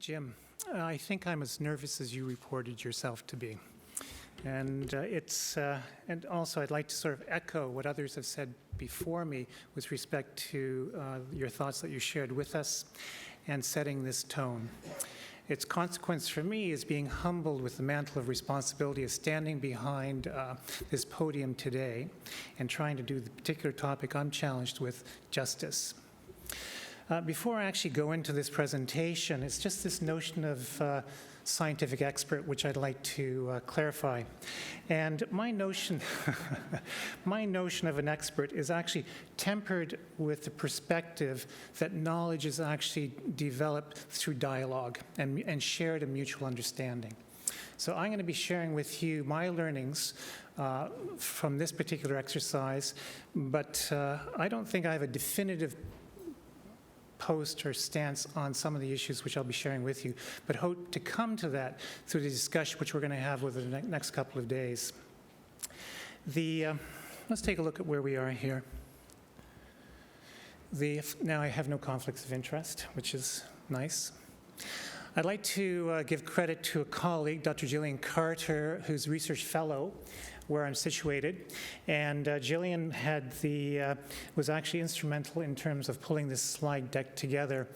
Jim, I think I'm as nervous as you reported yourself to be. And and also I'd like to sort of echo what others have said before me with respect to your thoughts that you shared with us and setting this tone. Its consequence for me is being humbled with the mantle of responsibility of standing behind this podium today and trying to do the particular topic I'm challenged with, justice. Before I actually go into this presentation, it's just this notion of scientific expert, which I'd like to clarify. And my notion, my notion of an expert is actually tempered with the perspective that knowledge is actually developed through dialogue and shared and mutual understanding. So I'm going to be sharing with you my learnings from this particular exercise, but I don't think I have a definitive post or stance on some of the issues which I'll be sharing with you, but hope to come to that through the discussion which we're going to have over the next couple of days. Let's take a look at where we are here. Now I have no conflicts of interest, which is nice. I'd like to give credit to a colleague, Dr. Gillian Carter, who's research fellow where I'm situated. And Gillian was actually instrumental in terms of pulling this slide deck together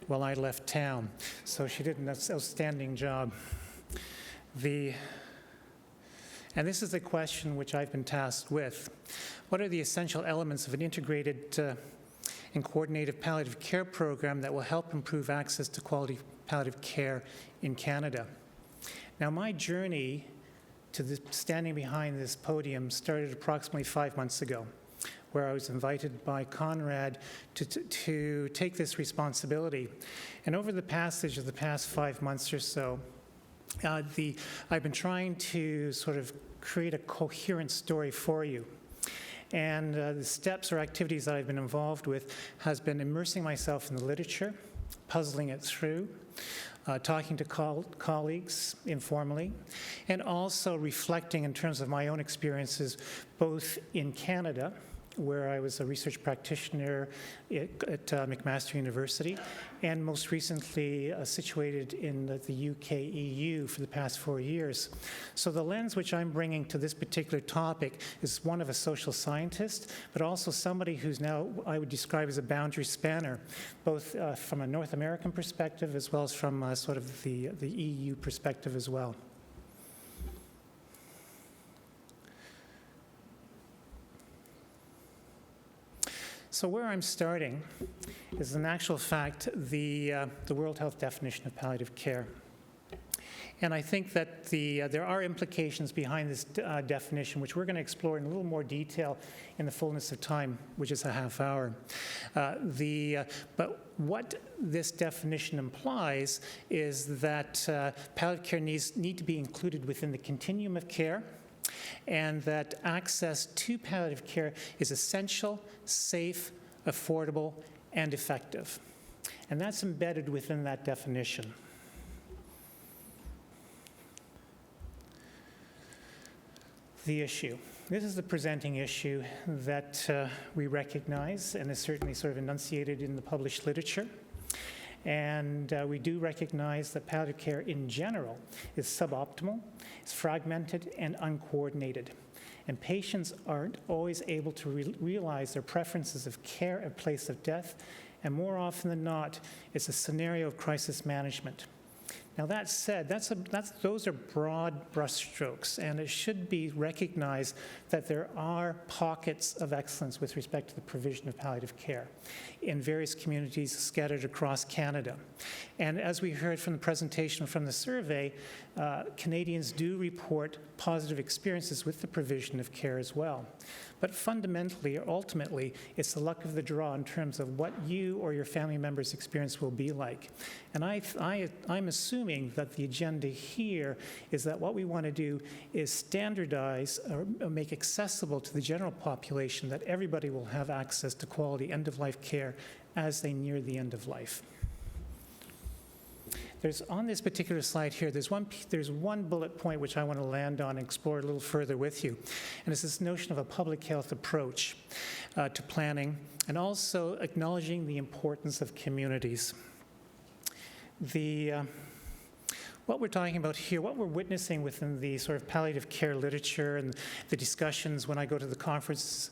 while I left town. So she did an outstanding job. And this is the question which I've been tasked with. What are the essential elements of an integrated and coordinated palliative care program that will help improve access to quality palliative care in Canada? Now, my journey to standing behind this podium started approximately 5 months ago, where I was invited by Conrad to take this responsibility. And over the passage of the past 5 months or so, I've been trying to sort of create a coherent story for you. And the steps or activities that I've been involved with has been immersing myself in the literature, puzzling it through, talking to colleagues informally, and also reflecting in terms of my own experiences both in Canada, where I was a research practitioner at McMaster University, and most recently situated in the UK EU for the past 4 years. So the lens which I'm bringing to this particular topic is one of a social scientist, but also somebody who's now, I would describe as a boundary spanner, both from a North American perspective as well as from sort of the EU perspective as well. So where I'm starting is, in actual fact, the World Health definition of palliative care. And I think that there are implications behind this definition, which we're going to explore in a little more detail in the fullness of time, which is a half hour. But what this definition implies is that palliative care need to be included within the continuum of care, and that access to palliative care is essential, safe, affordable, and effective. And that's embedded within that definition. The issue. This is the presenting issue that we recognize and is certainly sort of enunciated in the published literature. And we do recognize that palliative care in general is suboptimal, it's fragmented and uncoordinated. And patients aren't always able to realize their preferences of care at place of death, and more often than not, it's a scenario of crisis management. Now that said, those are broad brushstrokes, and it should be recognized that there are pockets of excellence with respect to the provision of palliative care in various communities scattered across Canada. And as we heard from the presentation from the survey, Canadians do report positive experiences with the provision of care as well. But fundamentally, or ultimately, it's the luck of the draw in terms of what you or your family member's experience will be like. And I'm assuming that the agenda here is that what we want to do is standardize or make accessible to the general population that everybody will have access to quality end-of-life care as they near the end of life. On this particular slide here, there's one bullet point which I want to land on and explore a little further with you. And it's this notion of a public health approach to planning, and also acknowledging the importance of communities. What we're talking about here, what we're witnessing within the sort of palliative care literature and the discussions when I go to the conferences,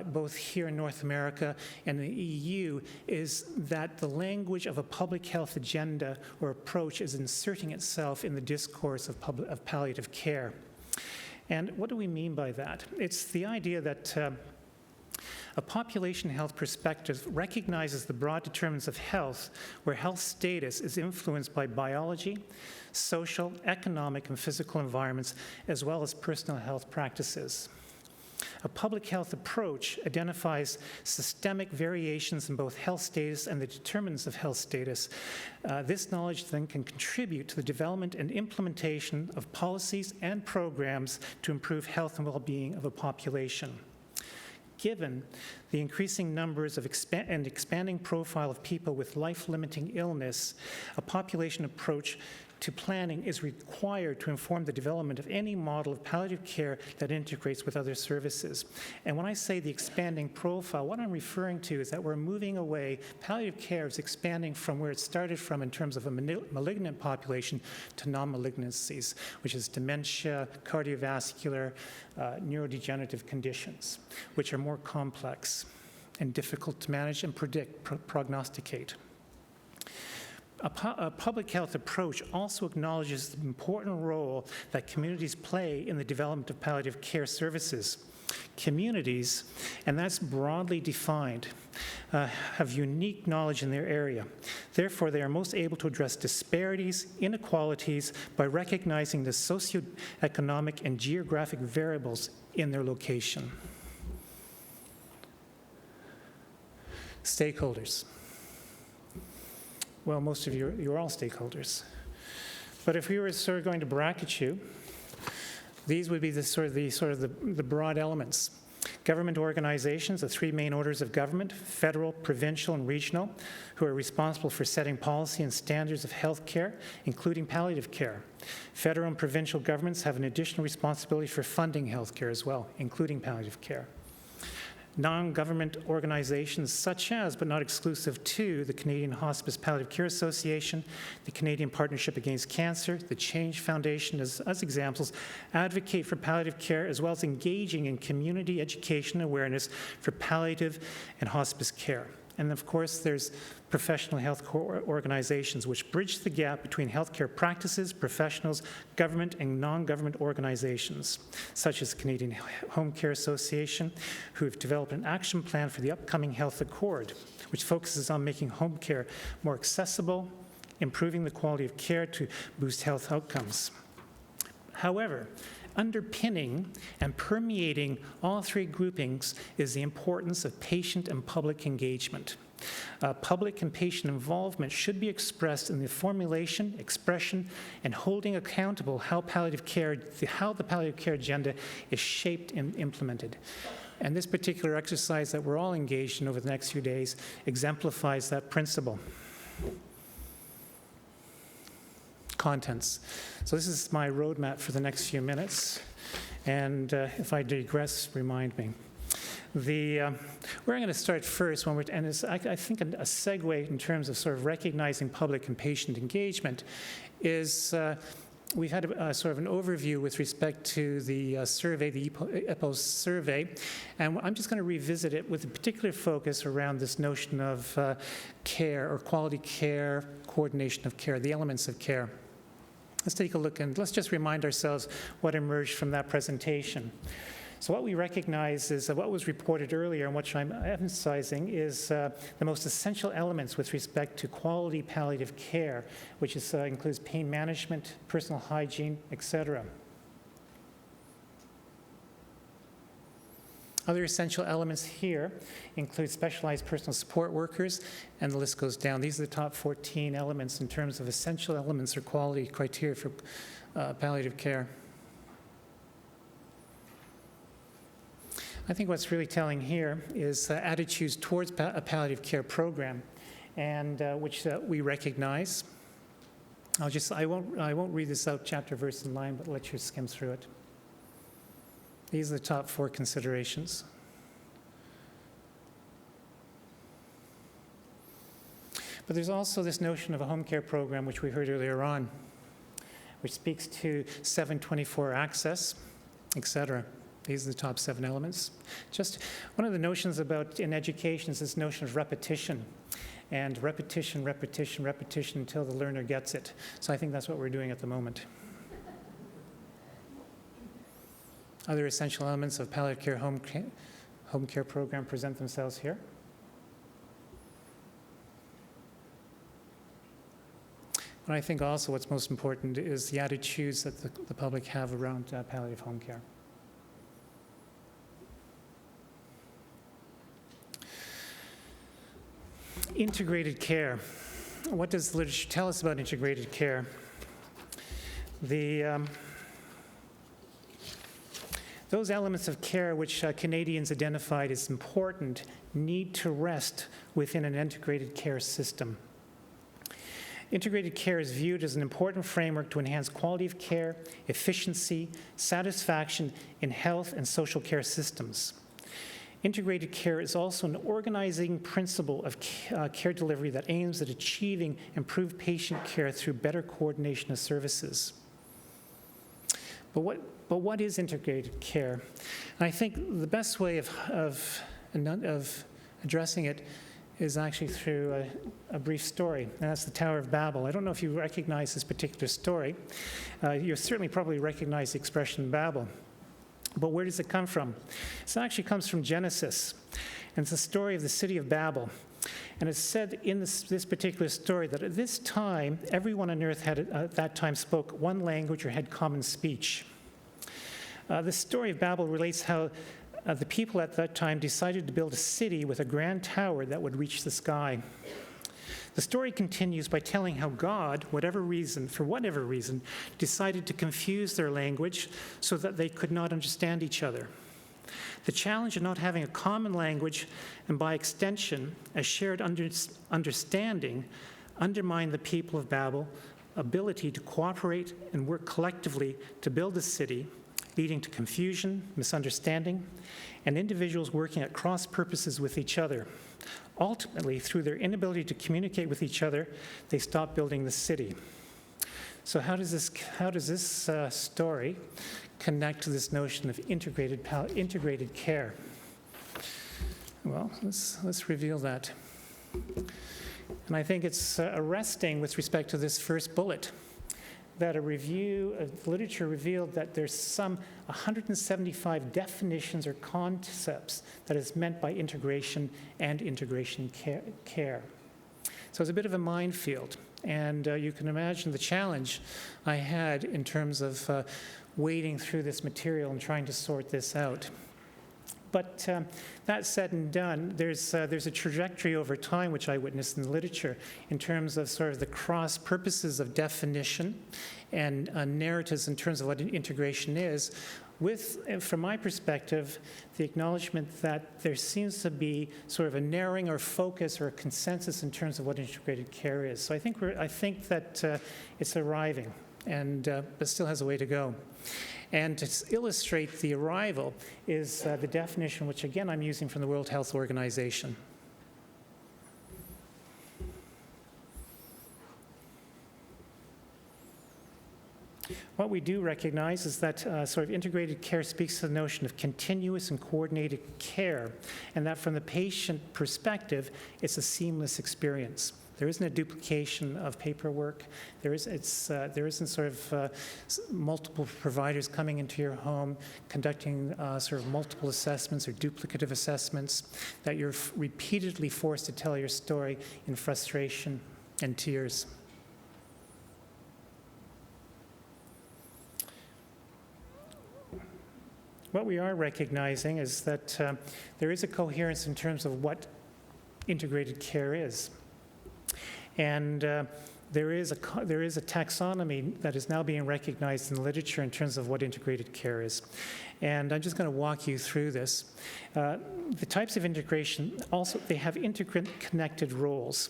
both here in North America and the EU, is that the language of a public health agenda or approach is inserting itself in the discourse of palliative care. And what do we mean by that? It's the idea that a population health perspective recognizes the broad determinants of health, where health status is influenced by biology, social, economic, and physical environments, as well as personal health practices. A public health approach identifies systemic variations in both health status and the determinants of health status. This knowledge then can contribute to the development and implementation of policies and programs to improve health and well-being of a population. Given the increasing numbers of and expanding profile of people with life-limiting illness, a population approach to planning is required to inform the development of any model of palliative care that integrates with other services. And when I say the expanding profile, what I'm referring to is that we're moving away. Palliative care is expanding from where it started from in terms of a malignant population to non-malignancies, which is dementia, cardiovascular, neurodegenerative conditions, which are more complex and difficult to manage and predict, prognosticate. A public health approach also acknowledges the important role that communities play in the development of palliative care services. Communities, and that's broadly defined, have unique knowledge in their area. Therefore, they are most able to address disparities, inequalities, by recognizing the socioeconomic and geographic variables in their location. Stakeholders. Well, most of you're all stakeholders. But if we were sort of going to bracket you, these would be the broad elements. Government organizations, the three main orders of government, federal, provincial, and regional, who are responsible for setting policy and standards of health care, including palliative care. Federal and provincial governments have an additional responsibility for funding health care as well, including palliative care. Non-government organizations such as, but not exclusive to, the Canadian Hospice Palliative Care Association, the Canadian Partnership Against Cancer, the Change Foundation as examples, advocate for palliative care as well as engaging in community education and awareness for palliative and hospice care. And of course, there's professional health organizations which bridge the gap between healthcare practices, professionals, government, and non-government organizations, such as the Canadian Home Care Association, who have developed an action plan for the upcoming Health Accord, which focuses on making home care more accessible, improving the quality of care to boost health outcomes. However, underpinning and permeating all three groupings is the importance of patient and public engagement. Public and patient involvement should be expressed in the formulation, expression, and holding accountable how the palliative care agenda is shaped and implemented. And this particular exercise that we're all engaged in over the next few days exemplifies that principle. Contents. So this is my roadmap for the next few minutes, and if I digress, remind me. Where I'm going to start first, and it's, I think a segue in terms of sort of recognizing public and patient engagement, is we've had a sort of an overview with respect to the survey, the EPOS survey, and I'm just going to revisit it with a particular focus around this notion of care or quality care, coordination of care, the elements of care. Let's take a look and let's just remind ourselves what emerged from that presentation. So what we recognize is what was reported earlier, and what I'm emphasizing is the most essential elements with respect to quality palliative care, which is, includes pain management, personal hygiene, etc. Other essential elements here include specialized personal support workers, and the list goes down. These are the top 14 elements in terms of essential elements or quality criteria for palliative care. I think what's really telling here is attitudes towards a palliative care program, and which we recognize. I won't read this out chapter, verse, and line, but let you skim through it. These are the top 4 considerations. But there's also this notion of a home care program, which we heard earlier on, which speaks to 7/24 access, etc. These are the top 7 elements. Just one of the notions about in education is this notion of repetition. And repetition, repetition, repetition until the learner gets it. So I think that's what we're doing at the moment. Other essential elements of palliative care home care program present themselves here. But I think also what's most important is the attitudes that the public have around palliative home care. Integrated care. What does the literature tell us about integrated care? Those elements of care which Canadians identified as important need to rest within an integrated care system. Integrated care is viewed as an important framework to enhance quality of care, efficiency, satisfaction in health and social care systems. Integrated care is also an organizing principle of care delivery that aims at achieving improved patient care through better coordination of services. But what is integrated care? And I think the best way of addressing it is actually through a brief story, and that's the Tower of Babel. I don't know if you recognize this particular story. You certainly probably recognize the expression Babel. But where does it come from? It actually comes from Genesis, and it's the story of the city of Babel. And it's said in this particular story that at this time, everyone on earth at that time spoke one language or had common speech. The story of Babel relates how the people at that time decided to build a city with a grand tower that would reach the sky. The story continues by telling how God, for whatever reason, decided to confuse their language so that they could not understand each other. The challenge of not having a common language, and by extension, a shared understanding, undermined the people of Babel's ability to cooperate and work collectively to build a city, leading to confusion, misunderstanding, and individuals working at cross purposes with each other. Ultimately, through their inability to communicate with each other, they stopped building the city. So how does this story connect to this notion of integrated care? Well, let's reveal that. And I think it's arresting with respect to this first bullet, that a review of literature revealed that there's some 175 definitions or concepts that is meant by integration and integration care. So it's a bit of a minefield. And you can imagine the challenge I had in terms of wading through this material and trying to sort this out. But that said and done, there's a trajectory over time which I witnessed in the literature in terms of sort of the cross purposes of definition and narratives in terms of what integration is, with, from my perspective, the acknowledgement that there seems to be sort of a narrowing or focus or a consensus in terms of what integrated care is. So I think that it's arriving, and but still has a way to go. And to illustrate the arrival is the definition, which again I'm using from the World Health Organization. What we do recognize is that sort of integrated care speaks to the notion of continuous and coordinated care, and that from the patient perspective, it's a seamless experience. There isn't a duplication of paperwork. There isn't sort of multiple providers coming into your home, conducting sort of multiple assessments or duplicative assessments, that you're repeatedly forced to tell your story in frustration and tears. What we are recognizing is that there is a coherence in terms of what integrated care is. And there is a taxonomy that is now being recognized in the literature in terms of what integrated care is. And I'm just going to walk you through this. The types of integration, also, they have interconnected roles.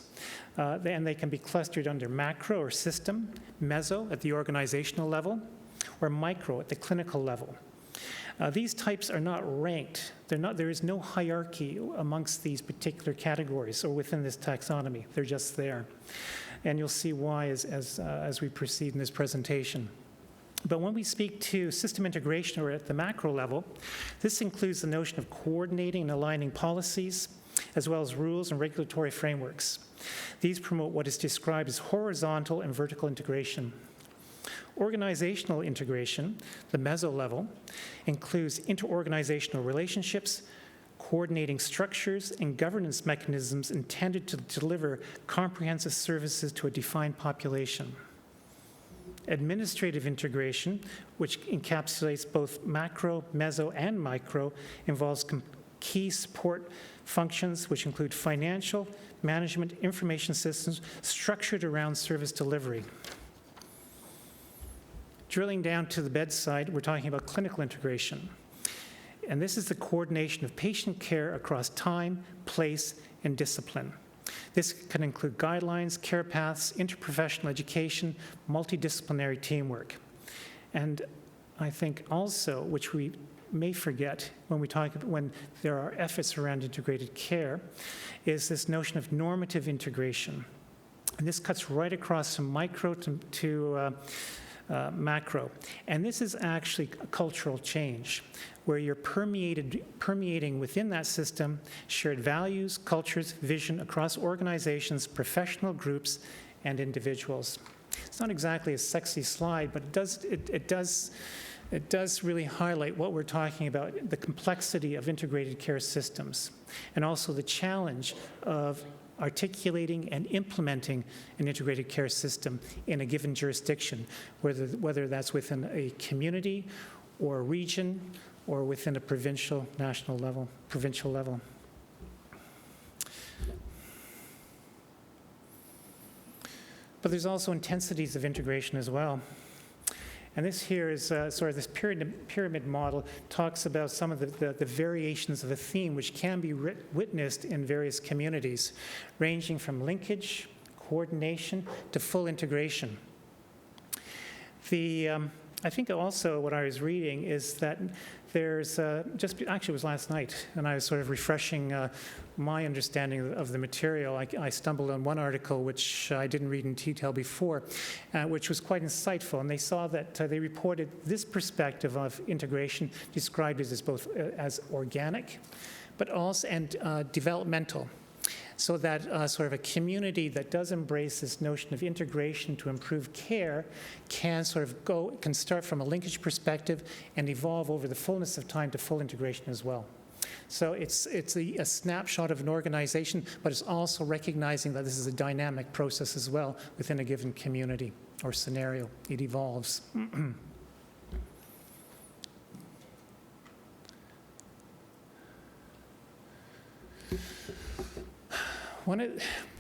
And they can be clustered under macro or system, meso at the organizational level, or micro at the clinical level. These types are not ranked. There is no hierarchy amongst these particular categories or within this taxonomy. They're just there. And you'll see why as we proceed in this presentation. But when we speak to system integration or at the macro level, this includes the notion of coordinating and aligning policies, as well as rules and regulatory frameworks. These promote what is described as horizontal and vertical integration. Organizational integration, the meso level, includes interorganizational relationships, coordinating structures, and governance mechanisms intended to deliver comprehensive services to a defined population. Administrative integration, which encapsulates both macro, meso, and micro, involves key support functions which include financial, management, information systems structured around service delivery. Drilling down to the bedside, we're talking about clinical integration. And this is the coordination of patient care across time, place, and discipline. This can include guidelines, care paths, interprofessional education, multidisciplinary teamwork. And I think also, which we may forget when there are efforts around integrated care, is this notion of normative integration. And this cuts right across from micro to macro. And this is actually a cultural change where you're permeating within that system shared values, cultures, vision across organizations, professional groups, and individuals. It's not exactly a sexy slide, but it does really highlight what we're talking about, the complexity of integrated care systems, and also the challenge of articulating and implementing an integrated care system in a given jurisdiction, whether that's within a community or a region or within a provincial level. But there's also intensities of integration as well. And this here is sort of this pyramid model talks about some of the variations of a theme which can be witnessed in various communities, ranging from linkage, coordination, to full integration. I think also what I was reading is that there's actually it was last night, and I was sort of refreshing my understanding of the material. I stumbled on one article which I didn't read in detail before, which was quite insightful, and they saw that they reported this perspective of integration described as both as organic, but also developmental. So that sort of a community that does embrace this notion of integration to improve care can start from a linkage perspective and evolve over the fullness of time to full integration as well. So it's a snapshot of an organization, but it's also recognizing that this is a dynamic process as well within a given community or scenario. It evolves.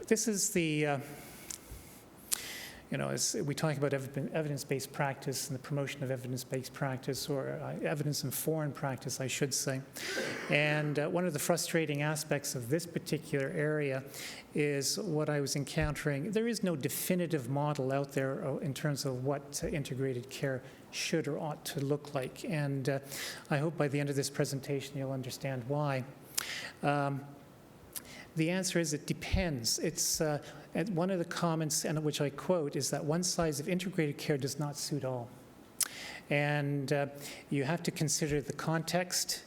This is the, as we talk about evidence-based practice and the promotion of evidence-based practice, or evidence-informed practice, I should say. And one of the frustrating aspects of this particular area is what I was encountering. There is no definitive model out there in terms of what integrated care should or ought to look like. And I hope by the end of this presentation you'll understand why. The answer is it depends. It's one of the comments, and which I quote, is that one size of integrated care does not suit all. And you have to consider the context,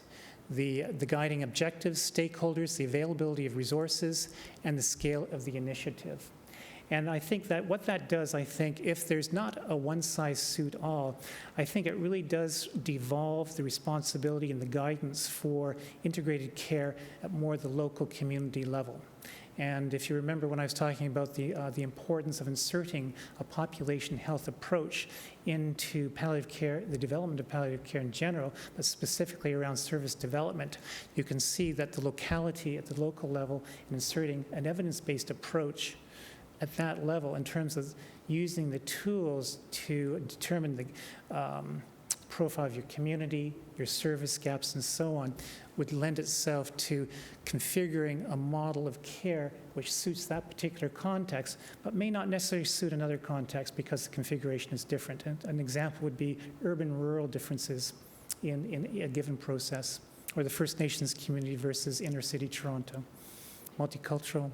the guiding objectives, stakeholders, the availability of resources, and the scale of the initiative. And I think that what that does, if there's not a one-size-suit-all, I think it really does devolve the responsibility and the guidance for integrated care at more the local community level. And if you remember when I was talking about the importance of inserting a population health approach into palliative care, the development of palliative care in general, but specifically around service development, you can see that the locality at the local level and inserting an evidence-based approach at that level in terms of using the tools to determine the profile of your community, your service gaps, and so on, would lend itself to configuring a model of care which suits that particular context, but may not necessarily suit another context because the configuration is different. And an example would be urban-rural differences in a given process, or the First Nations community versus inner city Toronto. Multicultural.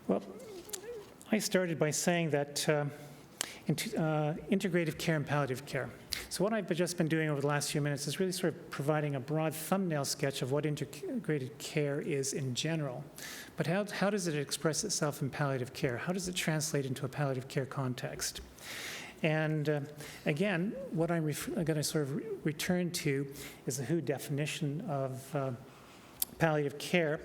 Well, I started by saying that integrative care and palliative care. So what I've just been doing over the last few minutes is really sort of providing a broad thumbnail sketch of what integrated care is in general. But how does it express itself in palliative care? How does it translate into a palliative care context? And again, what I'm going to sort of return to is the WHO definition of palliative care.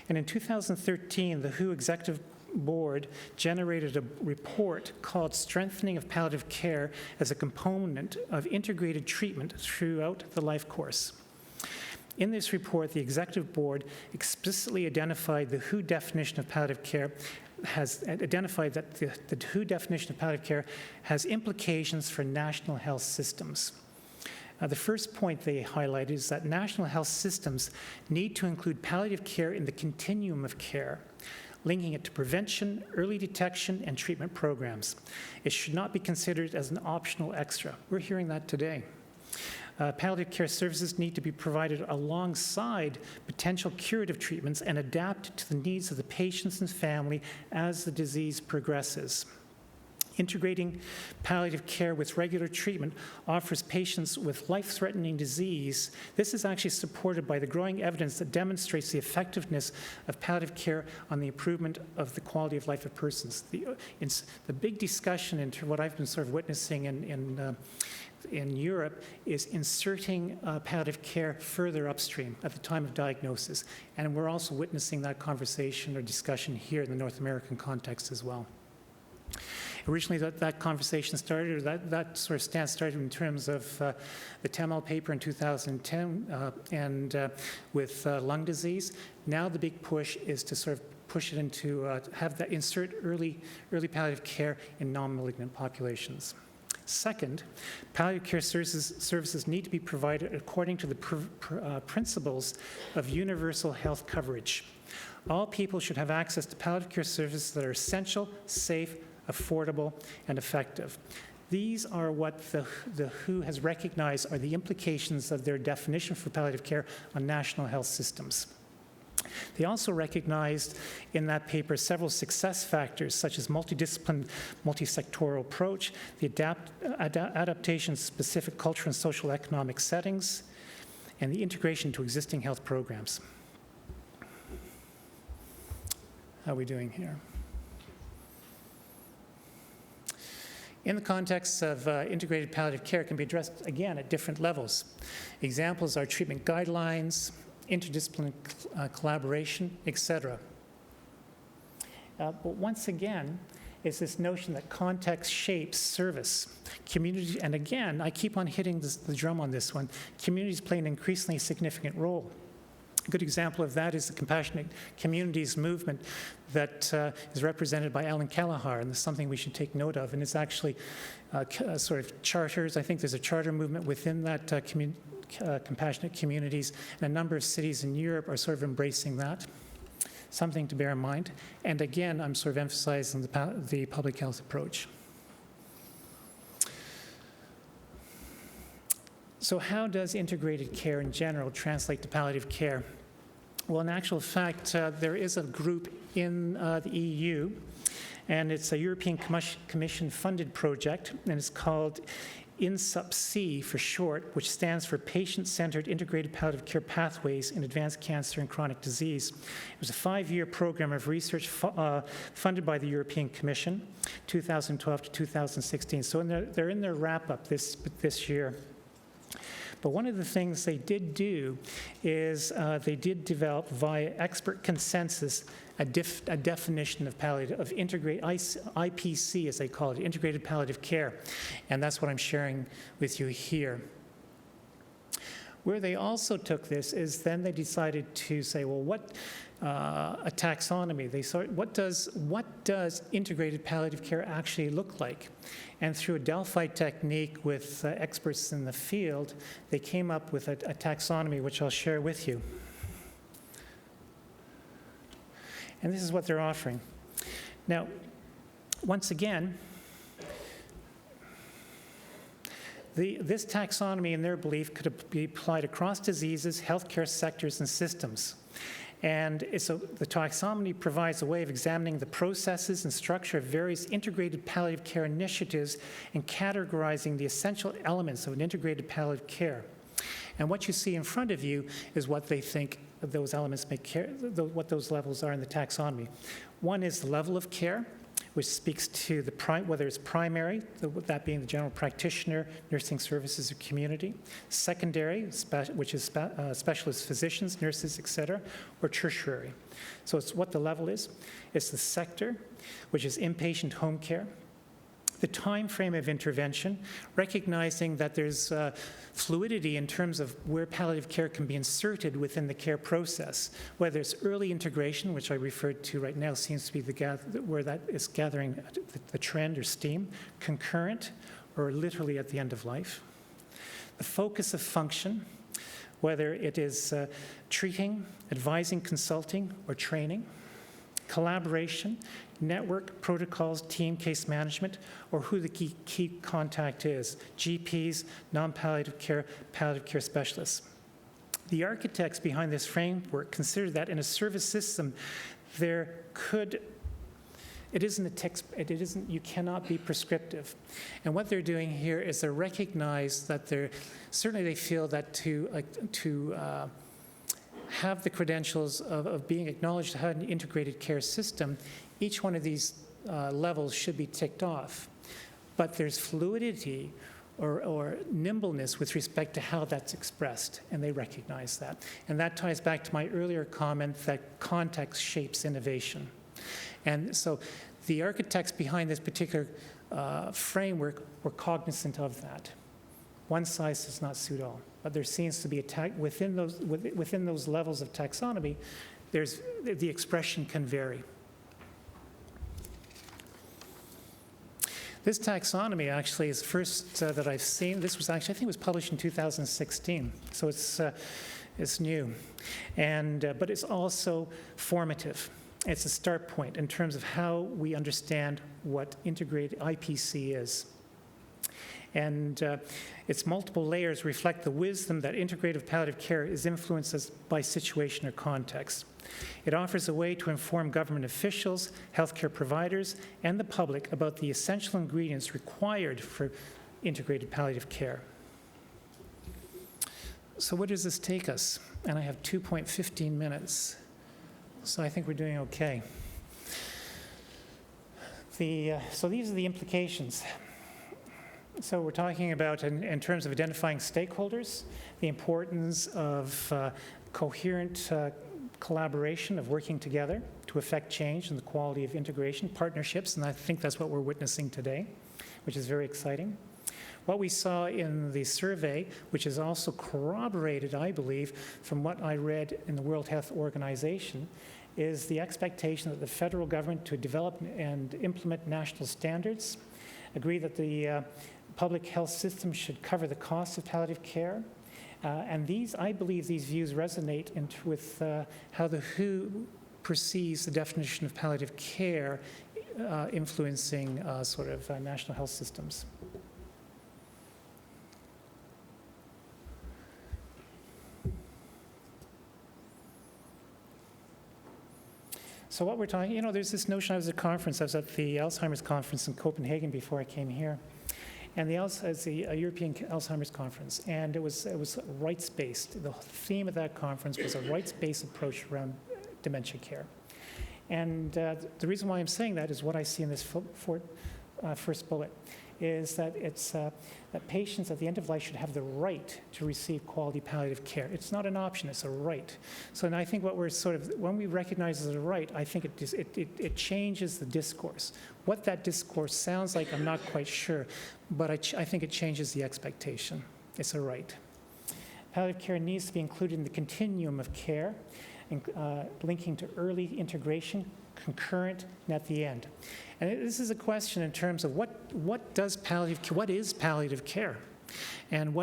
And in 2013, the WHO Executive Board generated a report called Strengthening of Palliative Care as a Component of Integrated Treatment Throughout the Life Course. In this report, the Executive Board explicitly identified the WHO definition of palliative care has identified that the WHO definition of palliative care has implications for national health systems. The first point they highlighted is that national health systems need to include palliative care in the continuum of care, linking it to prevention, early detection, and treatment programs. It should not be considered as an optional extra. We're hearing that today. Palliative care services need to be provided alongside potential curative treatments and adapted to the needs of the patients and family as the disease progresses. Integrating palliative care with regular treatment offers patients with life-threatening disease. This is actually supported by the growing evidence that demonstrates the effectiveness of palliative care on the improvement of the quality of life of persons. The big discussion into what I've been sort of witnessing in Europe is inserting palliative care further upstream at the time of diagnosis. And we're also witnessing that conversation or discussion here in the North American context as well. Originally, that conversation started, or that sort of stance started in terms of the Tamil paper in 2010 and with lung disease. Now the big push is to sort of push it into, have that insert early palliative care in non-malignant populations. Second, palliative care services need to be provided according to the principles of universal health coverage. All people should have access to palliative care services that are essential, safe, affordable, and effective. These are what the WHO has recognized are the implications of their definition for palliative care on national health systems. They also recognized in that paper several success factors, such as multidisciplinary, multi-sectoral approach, the adaptation to specific cultural and social economic settings, and the integration to existing health programs. How are we doing here? In the context of integrated palliative care, it can be addressed, again, at different levels. Examples are treatment guidelines, interdisciplinary collaboration, etc. But once again, it's this notion that context shapes service. Community, and again, I keep on hitting the drum on this one, communities play an increasingly significant role. A good example of that is the Compassionate Communities movement that is represented by Alan Kelleher, and it's something we should take note of. And it's actually sort of charters. I think there's a charter movement within that Compassionate Communities, and a number of cities in Europe are sort of embracing that. Something to bear in mind. And again, I'm sort of emphasizing the public health approach. So how does integrated care in general translate to palliative care? Well, in actual fact, there is a group in the EU, and it's a European Commission-funded project, and it's called INSUPC for short, which stands for Patient-Centered Integrated Palliative Care Pathways in Advanced Cancer and Chronic Disease. It was a 5-year program of research funded by the European Commission, 2012 to 2016. So they're in their wrap-up this year. But one of the things they did do is they did develop via expert consensus a definition of palliative, of IPC, as they call it, integrated palliative care. And that's what I'm sharing with you here. Where they also took this is then they decided to say, well, what a taxonomy. What does integrated palliative care actually look like? And through a Delphi technique with experts in the field, they came up with a taxonomy, which I'll share with you. And this is what they're offering. Now, once again, this taxonomy, in their belief, could be applied across diseases, healthcare sectors, and systems. And so the taxonomy provides a way of examining the processes and structure of various integrated palliative care initiatives and categorizing the essential elements of an integrated palliative care. And what you see in front of you is what they think those elements make care, what those levels are in the taxonomy. One is the level of care, which speaks to whether it's primary, that being the general practitioner, nursing services, or community. Secondary, which is specialist physicians, nurses, et cetera, or tertiary. So it's what the level is. It's the sector, which is inpatient home care. The time frame of intervention, recognizing that there's fluidity in terms of where palliative care can be inserted within the care process, whether it's early integration, which I referred to right now seems to be where that is gathering the trend or steam, concurrent, or literally at the end of life. The focus of function, whether it is treating, advising, consulting, or training. Collaboration, network, protocols, team, case management, or who the key contact is, GPs, non-palliative care, palliative care specialists. The architects behind this framework consider that in a service system, you cannot be prescriptive. And what they're doing here is they recognize that certainly they feel that to have the credentials of being acknowledged to have an integrated care system, each one of these levels should be ticked off. But there's fluidity or nimbleness with respect to how that's expressed, and they recognize that. And that ties back to my earlier comment that context shapes innovation. And so the architects behind this particular framework were cognizant of that. One size does not suit all. But there seems to be within those levels of taxonomy, the expression can vary. This taxonomy actually is first that I've seen. This was actually, I think it was published in 2016, so it's new, but it's also formative. It's a start point in terms of how we understand what integrated IPC is. And its multiple layers reflect the wisdom that integrative palliative care is influenced by situation or context. It offers a way to inform government officials, healthcare providers, and the public about the essential ingredients required for integrated palliative care. So where does this take us? And I have 2.15 minutes, so I think we're doing okay. So these are the implications. So we're talking about, in terms of identifying stakeholders, the importance of coherent collaboration, of working together to affect change and the quality of integration, partnerships, and I think that's what we're witnessing today, which is very exciting. What we saw in the survey, which is also corroborated, I believe, from what I read in the World Health Organization, is the expectation that the federal government to develop and implement national standards, agree that the public health system should cover the cost of palliative care. And I believe these views resonate with how the WHO perceives the definition of palliative care influencing national health systems. So what we're talking, there's this notion, I was at the Alzheimer's conference in Copenhagen before I came here. And it's a European Alzheimer's conference, and it was rights-based. The theme of that conference was a rights-based approach around dementia care. And the reason why I'm saying that is what I see in this first bullet, is that it's that patients at the end of life should have the right to receive quality palliative care. It's not an option, it's a right. So and I think what we're when we recognize as a right, I think it changes the discourse. What that discourse sounds like, I'm not quite sure, but I think it changes the expectation. It's a right. Palliative care needs to be included in the continuum of care, linking to early integration, concurrent, and at the end. And this is a question in terms of what is palliative care? And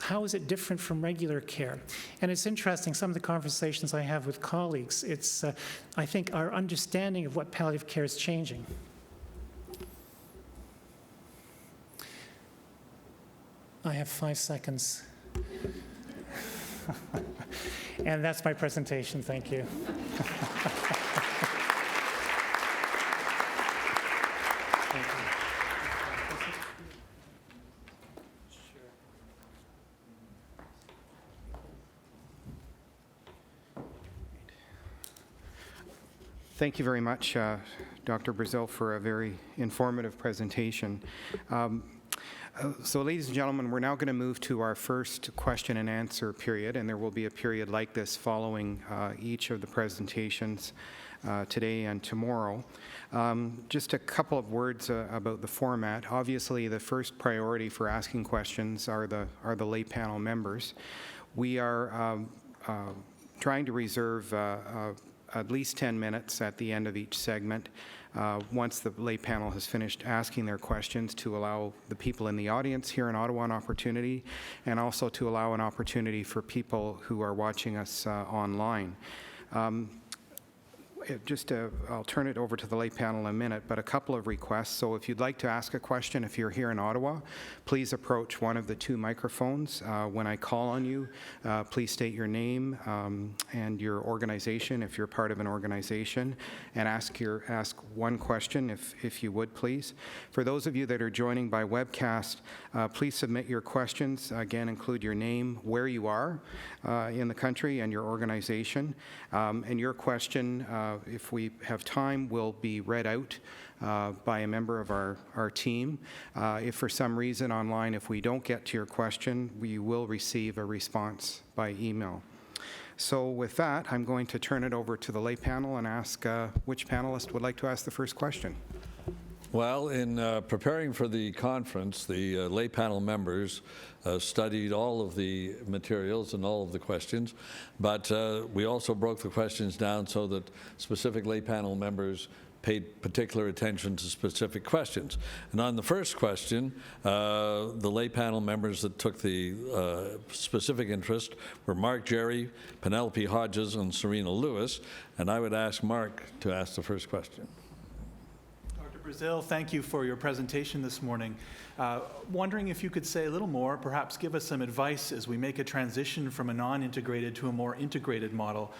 how is it different from regular care? And it's interesting, some of the conversations I have with colleagues, I think our understanding of what palliative care is changing. I have 5 seconds. And that's my presentation. Thank you. Thank you very much, Dr. Brazil, for a very informative presentation. So, ladies and gentlemen, we're now going to move to our first question and answer period, and there will be a period like this following each of the presentations today and tomorrow. Just a couple of words about the format. Obviously, the first priority for asking questions are the lay panel members. We are trying to reserve at least 10 minutes at the end of each segment once the lay panel has finished asking their questions, to allow the people in the audience here in Ottawa an opportunity, and also to allow an opportunity for people who are watching us online. I'll turn it over to the lay panel in a minute, but a couple of requests. So if you'd like to ask a question, if you're here in Ottawa, please approach one of the 2 microphones. When I call on you, please state your name and your organization, if you're part of an organization, and ask one question, if you would, please. For those of you that are joining by webcast, please submit your questions. Again, include your name, where you are in the country, and your organization. And your question, if we have time, will be read out by a member of our team. If for some reason online, if we don't get to your question, we will receive a response by email. So with that, I'm going to turn it over to the lay panel and ask which panelist would like to ask the first question. Well, in preparing for the conference, the lay panel members studied all of the materials and all of the questions, but we also broke the questions down so that specific lay panel members paid particular attention to specific questions. And on the first question, the lay panel members that took the specific interest were Mark Jerry, Penelope Hodges, and Serena Lewis, and I would ask Mark to ask the first question. Brazil, thank you for your presentation this morning. Wondering if you could say a little more, perhaps give us some advice as we make a transition from a non-integrated to a more integrated model.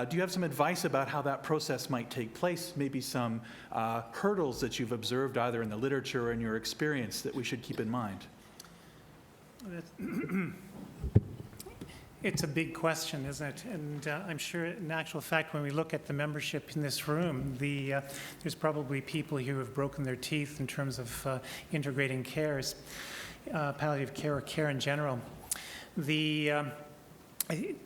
Do you have some advice about how that process might take place? Maybe some hurdles that you've observed either in the literature or in your experience that we should keep in mind? It's a big question, isn't it? And I'm sure, in actual fact, when we look at the membership in this room, there's probably people here who have broken their teeth in terms of integrating cares, palliative care or care in general.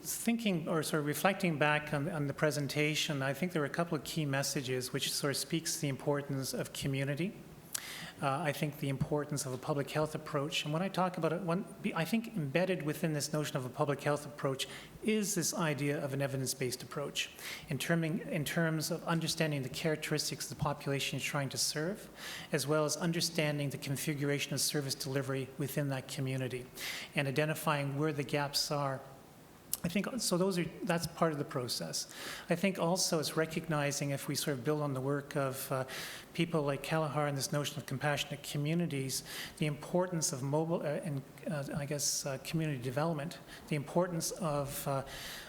Thinking or sort of reflecting back on the presentation, I think there were a couple of key messages which sort of speaks to the importance of community. I think the importance of a public health approach. And when I talk about it, I think embedded within this notion of a public health approach is this idea of an evidence-based approach in terms of understanding the characteristics of the population you're trying to serve, as well as understanding the configuration of service delivery within that community and identifying where the gaps are. I think so. That's part of the process. I think also it's recognizing, if we sort of build on the work of people like Callahar and this notion of compassionate communities, the importance of community development, the importance of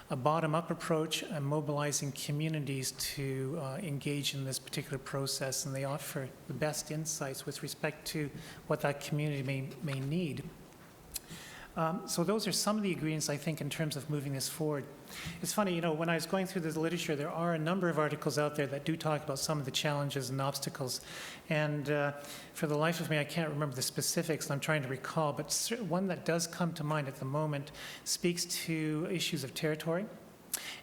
a bottom-up approach and mobilizing communities to engage in this particular process, and they offer the best insights with respect to what that community may need. So those are some of the ingredients, I think, in terms of moving this forward. It's funny, when I was going through the literature, there are a number of articles out there that do talk about some of the challenges and obstacles. And for the life of me, I can't remember the specifics, I'm trying to recall, but one that does come to mind at the moment speaks to issues of territory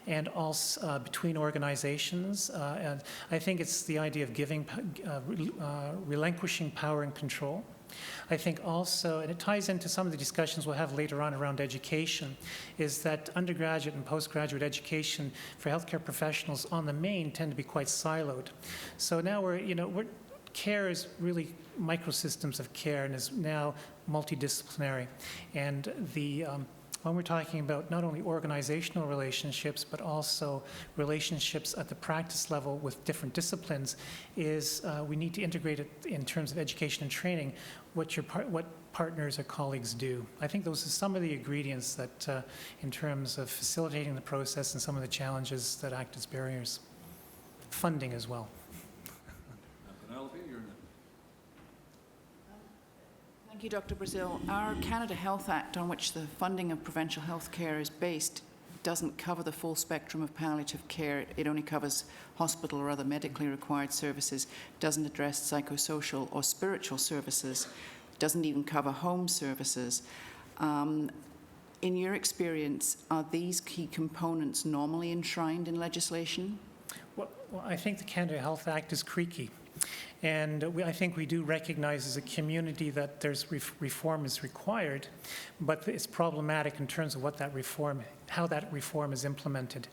and also between organizations. And I think it's the idea of relinquishing power and control. I think also, and it ties into some of the discussions we'll have later on around education, is that undergraduate and postgraduate education for healthcare professionals on the main tend to be quite siloed. So now we're care is really microsystems of care and is now multidisciplinary. And when we're talking about not only organizational relationships, but also relationships at the practice level with different disciplines, we need to integrate it in terms of education and training, what partners or colleagues do. I think those are some of the ingredients that, in terms of facilitating the process and some of the challenges that act as barriers. Funding as well. Thank you, Dr. Brazil. Our Canada Health Act, on which the funding of provincial health care is based, doesn't cover the full spectrum of palliative care. It only covers hospital or other medically required services, doesn't address psychosocial or spiritual services, doesn't even cover home services. In your experience, are these key components normally enshrined in legislation? Well, I think the Canada Health Act is creaky. And I think we do recognize as a community that there's reform is required, but it's problematic in terms of how that reform is implemented.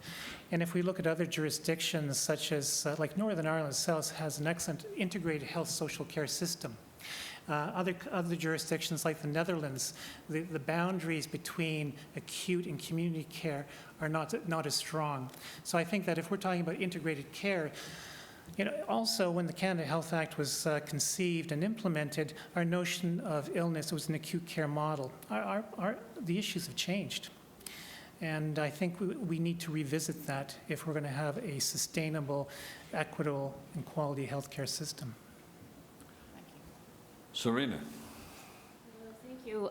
And if we look at other jurisdictions, such as like Northern Ireland itself has an excellent integrated health social care system. Other jurisdictions like the Netherlands, the boundaries between acute and community care are not as strong. So I think that if we're talking about integrated care, also when the Canada Health Act was conceived and implemented, our notion of illness was an acute care model. The issues have changed. And I think we need to revisit that if we're going to have a sustainable, equitable, and quality healthcare system. Serena. Thank you.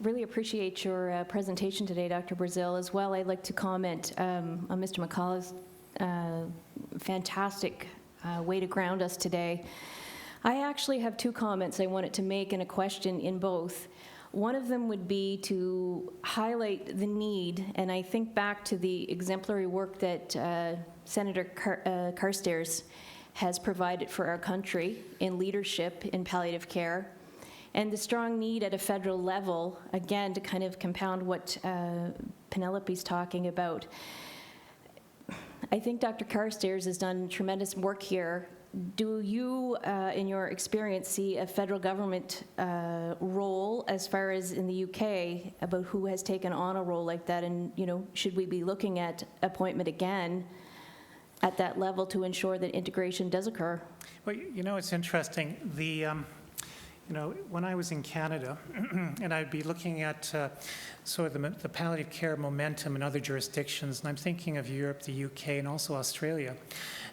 Really appreciate your presentation today, Dr. Brazil. As well, I'd like to comment on Mr. McCullough's fantastic way to ground us today. I actually have two comments I wanted to make and a question in both. One of them would be to highlight the need, and I think back to the exemplary work that Senator Carstairs has provided for our country in leadership in palliative care, and the strong need at a federal level, again, to kind of compound what Penelope's talking about. I think Dr. Carstairs has done tremendous work here. Do you, in your experience, see a federal government role as far as in the UK about who has taken on a role like that? And, should we be looking at appointment again at that level to ensure that integration does occur? Well, it's interesting. When I was in Canada, and I'd be looking at sort of the palliative care momentum in other jurisdictions, and I'm thinking of Europe, the UK, and also Australia.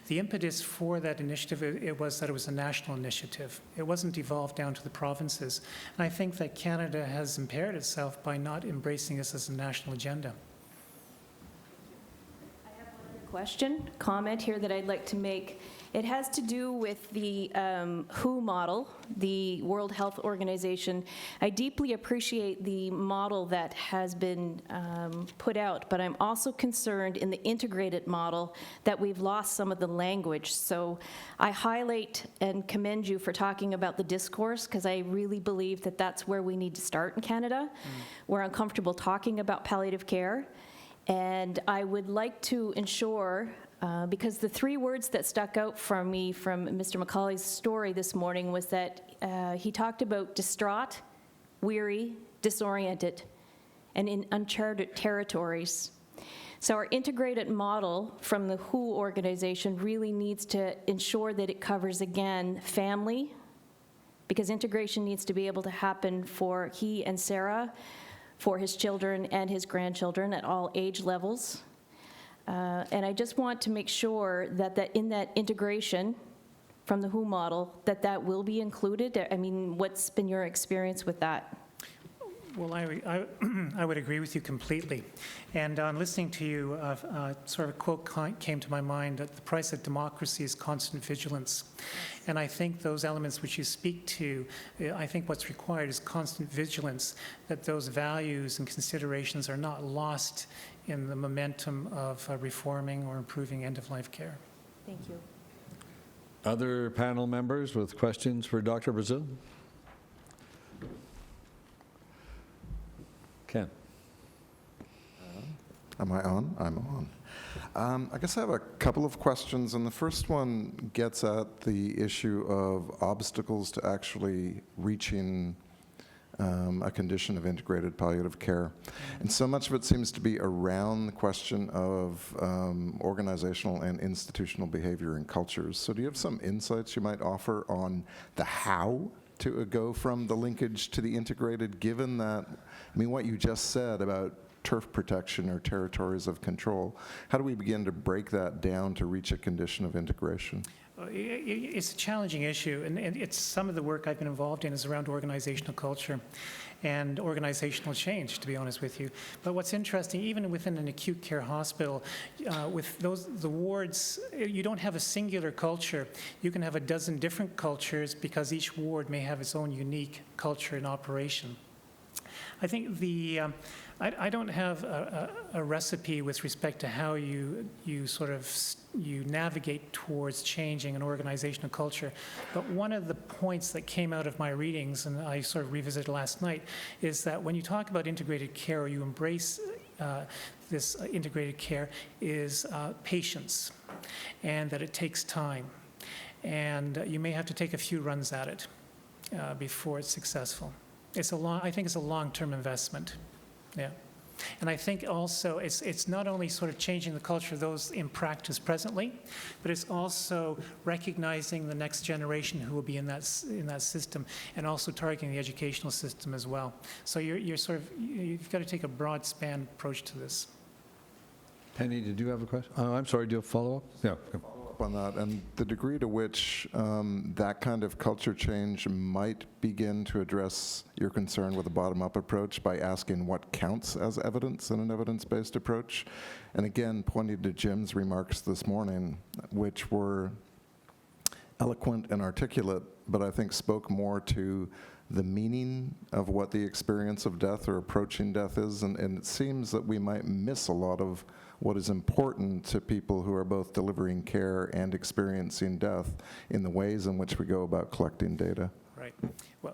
The impetus for that initiative, it was that it was a national initiative. It wasn't devolved down to the provinces. And I think that Canada has impaired itself by not embracing this as a national agenda. Comment here that I'd like to make. It has to do with the WHO model, the World Health Organization. I deeply appreciate the model that has been put out, but I'm also concerned in the integrated model that we've lost some of the language. So I highlight and commend you for talking about the discourse, because I really believe that that's where we need to start in Canada. We're uncomfortable talking about palliative care. And I would like to ensure, because the three words that stuck out from me from Mr. McCauley's story this morning was that he talked about distraught, weary, disoriented, and in uncharted territories. So our integrated model from the WHO organization really needs to ensure that it covers, again, family, because integration needs to be able to happen for he and Sarah, for his children and his grandchildren at all age levels. And I just want to make sure that in that integration from the WHO model, that will be included. I mean, what's been your experience with that? Well, I would agree with you completely. And on listening to you, sort of a quote came to my mind that the price of democracy is constant vigilance. And I think those elements which you speak to, I think what's required is constant vigilance, that those values and considerations are not lost in the momentum of reforming or improving end-of-life care. Thank you. Other panel members with questions for Dr. Brazil? Ken. Am I on? I'm on. I guess I have a couple of questions, and the first one gets at the issue of obstacles to actually reaching a condition of integrated palliative care. And so much of it seems to be around the question of organizational and institutional behavior and cultures. So do you have some insights you might offer on the how to go from the linkage to the integrated, given that, I mean, what you just said about turf protection or territories of control, how do we begin to break that down to reach a condition of integration? It's a challenging issue, and it's some of the work I've been involved in is around organizational culture and organizational change, to be honest with you. But what's interesting, even within an acute care hospital, with the wards, you don't have a singular culture. You can have a dozen different cultures because each ward may have its own unique culture and operation. I think I don't have a recipe with respect to how you navigate towards changing an organizational culture. But one of the points that came out of my readings, and I sort of revisited last night, is that when you talk about integrated care, or you embrace this integrated care, is patience, and that it takes time. And you may have to take a few runs at it before it's successful. I think it's a long-term investment. Yeah. And I think also it's not only sort of changing the culture of those in practice presently, but it's also recognizing the next generation who will be in that system, and also targeting the educational system as well. So you've got to take a broad span approach to this. Penny, did you have a question? I'm sorry, do you have a follow-up? Yeah. On that, and the degree to which that kind of culture change might begin to address your concern with a bottom-up approach by asking what counts as evidence in an evidence-based approach. And again, pointing to Jim's remarks this morning, which were eloquent and articulate, but I think spoke more to the meaning of what the experience of death or approaching death is, and it seems that we might miss a lot of what is important to people who are both delivering care and experiencing death in the ways in which we go about collecting data. Right. Well,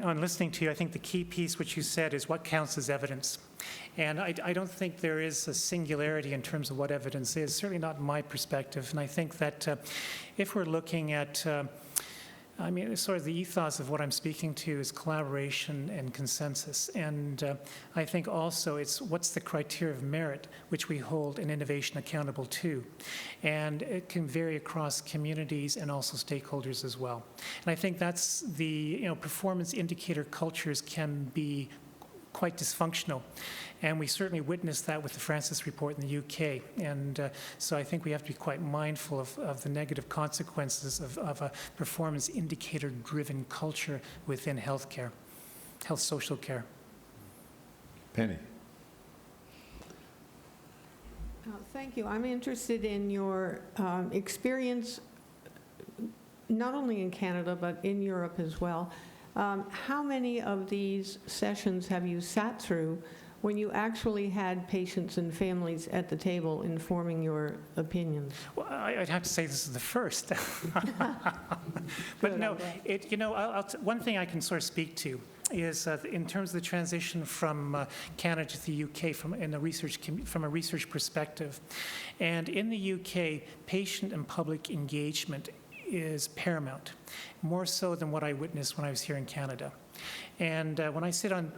on listening to you, I think the key piece which you said is what counts as evidence. And I don't think there is a singularity in terms of what evidence is, certainly not in my perspective. And I think that if we're looking at sort of the ethos of what I'm speaking to is collaboration and consensus. And I think also it's what's the criteria of merit which we hold an innovation accountable to. And it can vary across communities and also stakeholders as well. And I think that's the, performance indicator cultures can be quite dysfunctional. And we certainly witnessed that with the Francis report in the UK. And so I think we have to be quite mindful of the negative consequences of a performance indicator-driven culture within healthcare, health social care. Penny. Thank you. I'm interested in your experience, not only in Canada, but in Europe as well. How many of these sessions have you sat through when you actually had patients and families at the table informing your opinions? Well, I'd have to say this is the first. But no, one thing I can sort of speak to is in terms of the transition from Canada to the UK from a research perspective. And in the UK, patient and public engagement is paramount, more so than what I witnessed when I was here in Canada. And when I sit on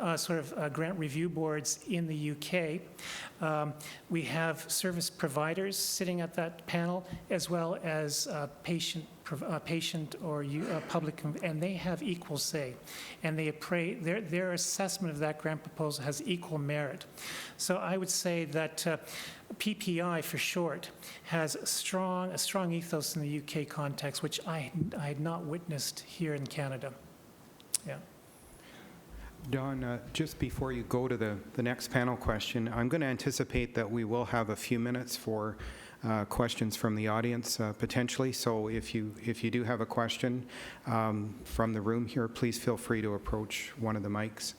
grant review boards in the UK, we have service providers sitting at that panel, as well as patient or public, and they have equal say. And their assessment of that grant proposal has equal merit. So I would say that PPI, for short, has a strong ethos in the UK context, which I had not witnessed here in Canada. Yeah. Don, just before you go to the next panel question, I'm going to anticipate that we will have a few minutes for questions from the audience, potentially. So if you do have a question from the room here, please feel free to approach one of the mics.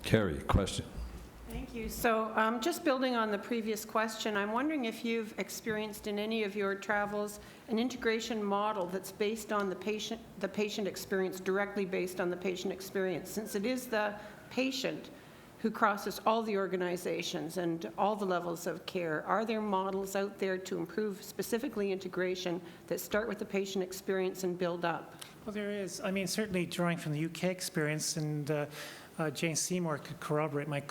Carrie, question. Thank you. So just building on the previous question, I'm wondering if you've experienced in any of your travels an integration model that's based on the patient experience, directly based on the patient experience. Since it is the patient who crosses all the organizations and all the levels of care? Are there models out there to improve specifically integration that start with the patient experience and build up? Well, there is. I mean, certainly drawing from the UK experience, and Jane Seymour could corroborate my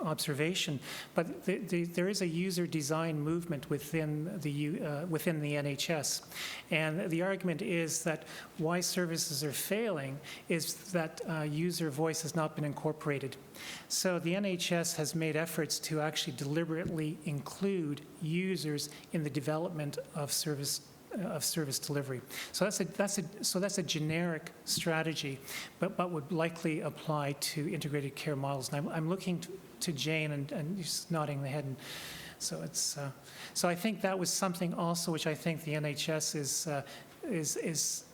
observation. But there is a user design movement within the NHS, and the argument is that why services are failing is that user voice has not been incorporated. So the NHS has made efforts to actually deliberately include users in the development of service delivery. So that's a generic strategy, but would likely apply to integrated care models. And I'm looking to Jane, and she's nodding the head. And so it's so I think that was something also which I think the NHS is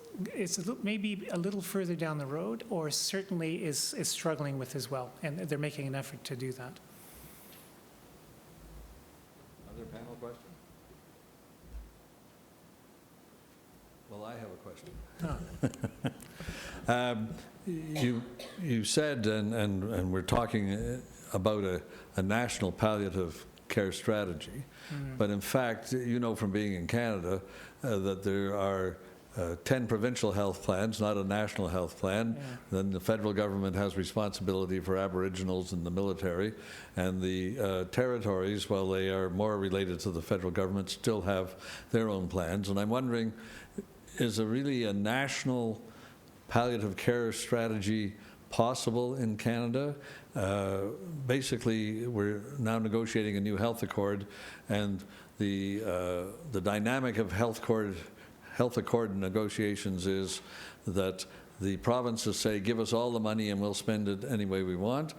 maybe a little further down the road, or certainly is struggling with as well, and they're making an effort to do that. Other panel questions? Well, I have a question. You said, and we're talking about a national palliative care strategy, but in fact, you know from being in Canada that there are 10 provincial health plans, not a national health plan. Yeah. Then the federal government has responsibility for Aboriginals in the military, and the territories, while they are more related to the federal government, still have their own plans. And I'm wondering, is really a national palliative care strategy possible in Canada? Basically, we're now negotiating a new health accord, and the dynamic of health accord negotiations is that the provinces say, give us all the money and we'll spend it any way we want,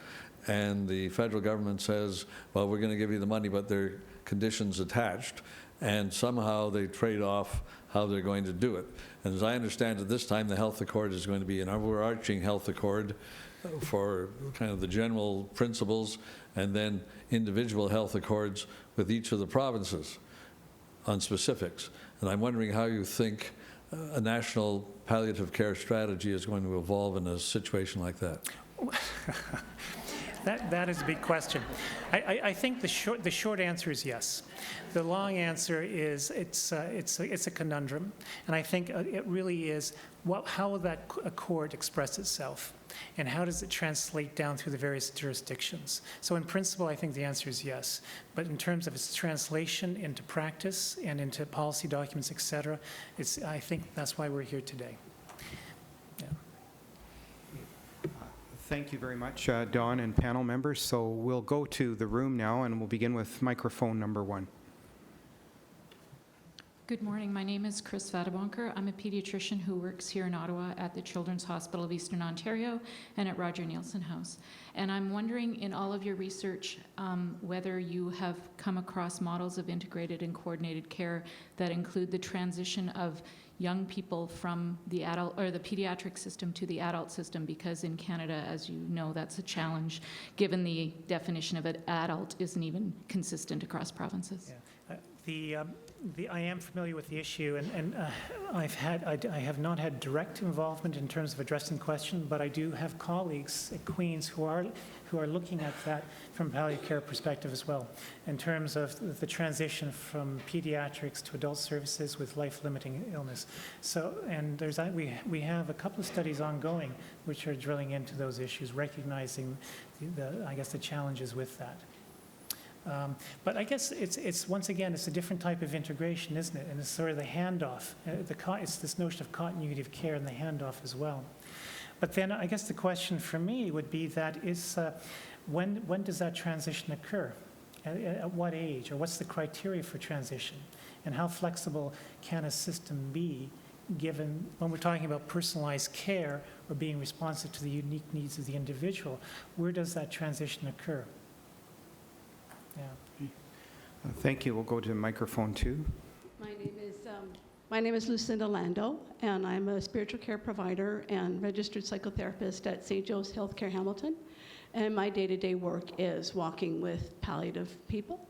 and the federal government says, well, we're going to give you the money, but there are conditions attached, and somehow they trade off how they're going to do it. And as I understand it, this time the health accord is going to be an overarching health accord for kind of the general principles, and then individual health accords with each of the provinces on specifics. And I'm wondering how you think a national palliative care strategy is going to evolve in a situation like that. That is a big question. I think the short answer is yes. The long answer is it's a conundrum, and I think it really is how will that accord express itself, and how does it translate down through the various jurisdictions? So in principle, I think the answer is yes, but in terms of its translation into practice and into policy documents, et cetera, I think that's why we're here today. Yeah. Thank you very much, Dawn and panel members. So we'll go to the room now, and we'll begin with microphone number 1. Good morning. My name is Chris Vadabonker. I'm a pediatrician who works here in Ottawa at the Children's Hospital of Eastern Ontario and at Roger Nielsen House. And I'm wondering, in all of your research, whether you have come across models of integrated and coordinated care that include the transition of young people from the adult or the pediatric system to the adult system, because in Canada, as you know, that's a challenge, given the definition of an adult isn't even consistent across provinces. Yeah. I am familiar with the issue, and I have not had direct involvement in terms of addressing the question, but I do have colleagues at Queen's who are looking at that from a palliative care perspective as well, in terms of the transition from pediatrics to adult services with life-limiting illness. So, and we have a couple of studies ongoing which are drilling into those issues, recognizing the challenges with that. But I guess it's once again, it's a different type of integration, isn't it? And it's sort of the handoff. It's this notion of continuity of care and the handoff as well. But then I guess the question for me would be that when does that transition occur? At what age? Or what's the criteria for transition? And how flexible can a system be given when we're talking about personalized care or being responsive to the unique needs of the individual? Where does that transition occur? Yeah. Thank you. We'll go to microphone 2. My name is Lucinda Lando, and I'm a spiritual care provider and registered psychotherapist at St. Joe's Healthcare Hamilton. And my day-to-day work is walking with palliative people.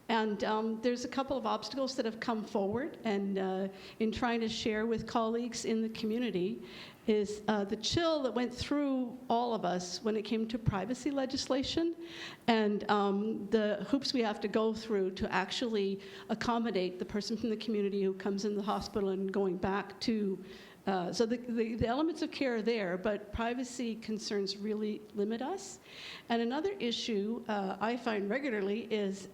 And there's a couple of obstacles that have come forward, and in trying to share with colleagues in the community is the chill that went through all of us when it came to privacy legislation and the hoops we have to go through to actually accommodate the person from the community who comes in the hospital and going back to so the elements of care are there, but privacy concerns really limit us. And another issue I find regularly is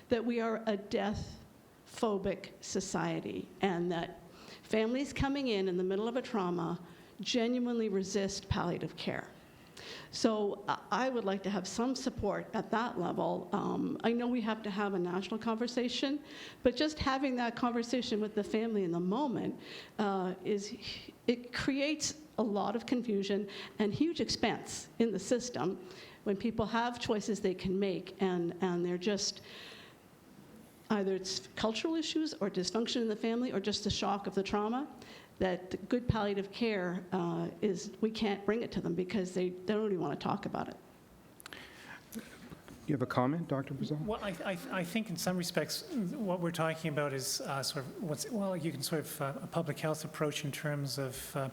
that we are a death-phobic society, and that families coming in the middle of a trauma genuinely resist palliative care. So I would like to have some support at that level. I know we have to have a national conversation, but just having that conversation with the family in the moment it creates a lot of confusion and huge expense in the system when people have choices they can make and they're just, either it's cultural issues or dysfunction in the family or just the shock of the trauma, that the good palliative care we can't bring it to them because they don't even want to talk about it. You have a comment, Dr. Brazil? Well, I think in some respects, what we're talking about is sort of you can sort of a public health approach in terms of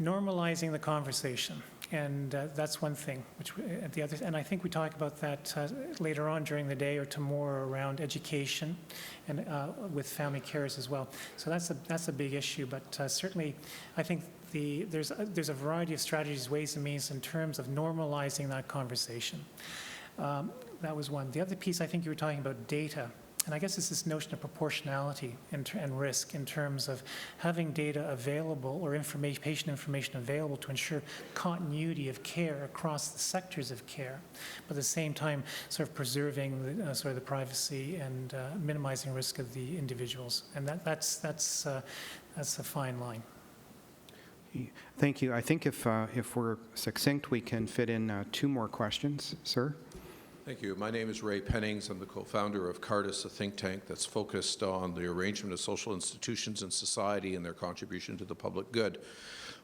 normalizing the conversation. And that's one thing. And I think we talk about that later on during the day or tomorrow around education and with family carers as well. So that's a big issue. But certainly, I think there's a variety of strategies, ways and means in terms of normalizing that conversation. That was one. The other piece, I think you were talking about data. And I guess it's this notion of proportionality and risk in terms of having data available or patient information available to ensure continuity of care across the sectors of care, but at the same time sort of preserving sort of the privacy and minimizing risk of the individuals. And that's a fine line. Thank you. I think if we're succinct, we can fit in 2 more questions. Sir? Thank you. My name is Ray Pennings. I'm the co-founder of Cardis, a think tank that's focused on the arrangement of social institutions in society and their contribution to the public good.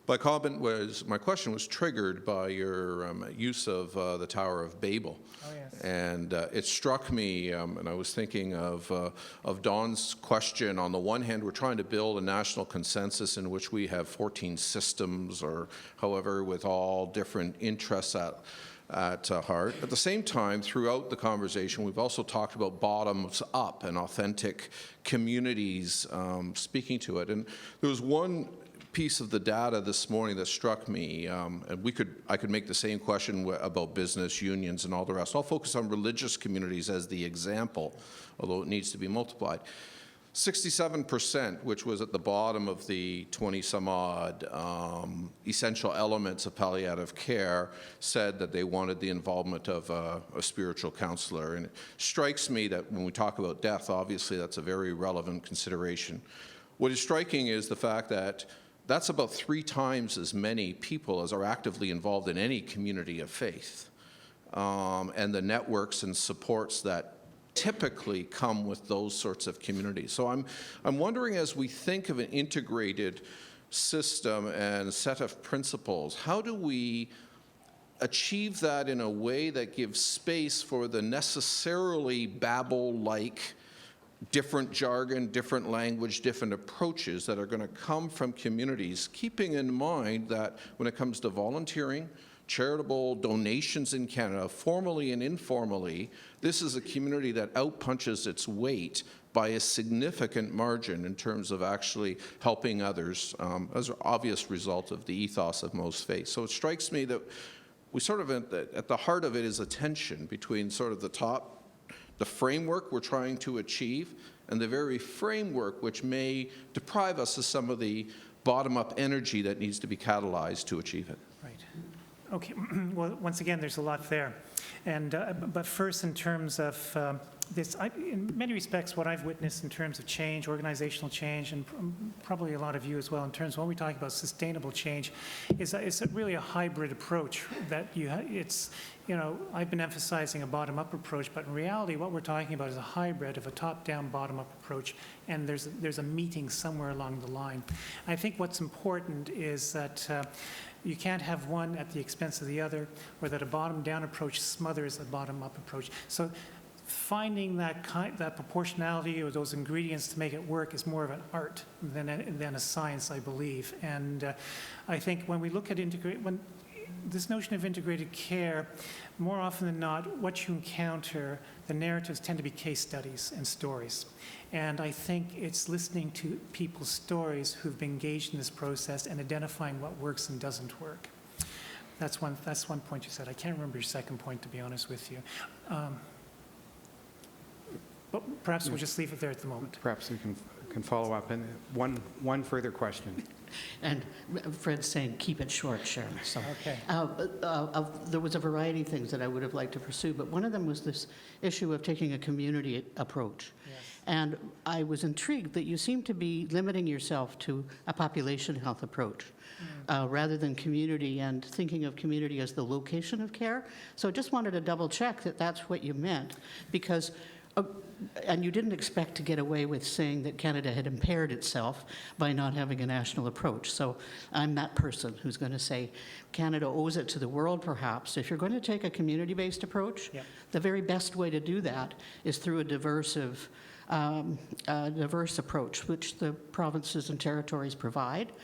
My question was triggered by your use of the Tower of Babel. Oh, yes. And it struck me, and I was thinking of Dawn's question. On the one hand, we're trying to build a national consensus in which we have 14 systems, or however, with all different interests at heart. At the same time, throughout the conversation, we've also talked about bottoms up and authentic communities speaking to it. And there was one piece of the data this morning that struck me, and I could make the same question about business, unions, and all the rest. I'll focus on religious communities as the example, although it needs to be multiplied. 67%, which was at the bottom of the 20-some-odd essential elements of palliative care, said that they wanted the involvement of a spiritual counselor. And it strikes me that when we talk about death, obviously that's a very relevant consideration. What is striking is the fact that that's about 3 times as many people as are actively involved in any community of faith, and the networks and supports that typically come with those sorts of communities. So I'm wondering, as we think of an integrated system and set of principles, how do we achieve that in a way that gives space for the necessarily Babel-like different jargon, different language, different approaches that are going to come from communities, keeping in mind that when it comes to volunteering, charitable donations in Canada, formally and informally, this is a community that outpunches its weight by a significant margin in terms of actually helping others as an obvious result of the ethos of most faiths. So it strikes me that we sort of, at the heart of it is a tension between sort of the framework we're trying to achieve and the very framework which may deprive us of some of the bottom-up energy that needs to be catalyzed to achieve it. Right. Okay, well, once again, there's a lot there. And, but first, in terms of this, in many respects, what I've witnessed in terms of change, organizational change, and probably a lot of you as well, in terms of when we talk about sustainable change, is really a hybrid approach that I've been emphasizing a bottom-up approach, but in reality, what we're talking about is a hybrid of a top-down, bottom-up approach, and there's a meeting somewhere along the line. I think what's important is that you can't have one at the expense of the other, or that a bottom-down approach smothers a bottom-up approach. So finding that proportionality or those ingredients to make it work is more of an art than a science, I believe. And I think when we look at this notion of integrated care, more often than not, what you encounter, the narratives tend to be case studies and stories. And I think it's listening to people's stories who've been engaged in this process and identifying what works and doesn't work. That's one point you said. I can't remember your second point, to be honest with you. But perhaps we'll just leave it there at the moment. Perhaps we can follow up. And one further question. And Fred's saying, keep it short, Sharon. So, okay. There was a variety of things that I would have liked to pursue, but one of them was this issue of taking a community approach. Yes. And I was intrigued that you seem to be limiting yourself to a population health approach rather than community, and thinking of community as the location of care. So I just wanted to double check that that's what you meant, because and you didn't expect to get away with saying that Canada had impaired itself by not having a national approach. So I'm that person who's going to say Canada owes it to the world, perhaps. If you're going to take a community-based approach, yep, the very best way to do that is through a diverse approach, which the provinces and territories provide, yep,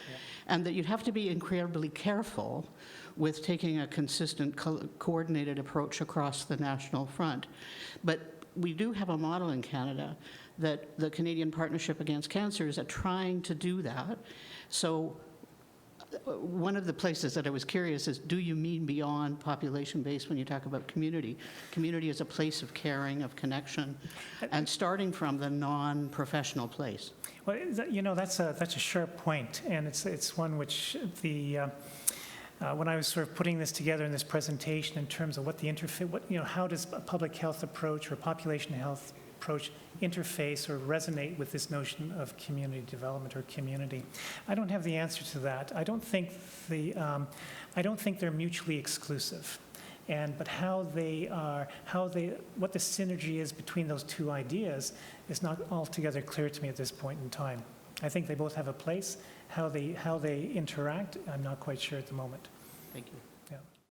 and that you'd have to be incredibly careful with taking a consistent, coordinated approach across the national front. But we do have a model in Canada that the Canadian Partnership Against Cancer is trying to do that. So one of the places that I was curious is, do you mean beyond population-based when you talk about community? Community is a place of caring, of connection, and starting from the non-professional place. Well, that's a sharp point, and it's one which when I was sort of putting this together in this presentation in terms of what the how does a public health approach or population health approach interface or resonate with this notion of community development or community? I don't have the answer to that. I don't think they're mutually exclusive. But what the synergy is between those two ideas is not altogether clear to me at this point in time. I think they both have a place. How they interact, I'm not quite sure at the moment. Thank you.